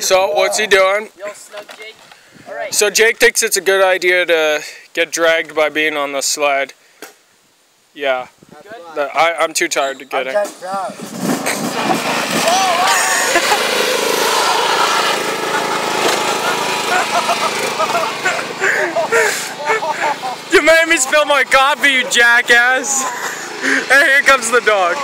So what's he doing? Yo, snug Jake. All right. So Jake thinks it's a good idea to get dragged by being on the sled. Yeah. I'm too tired to get it. You made me spill my coffee, you jackass. And here comes the dog.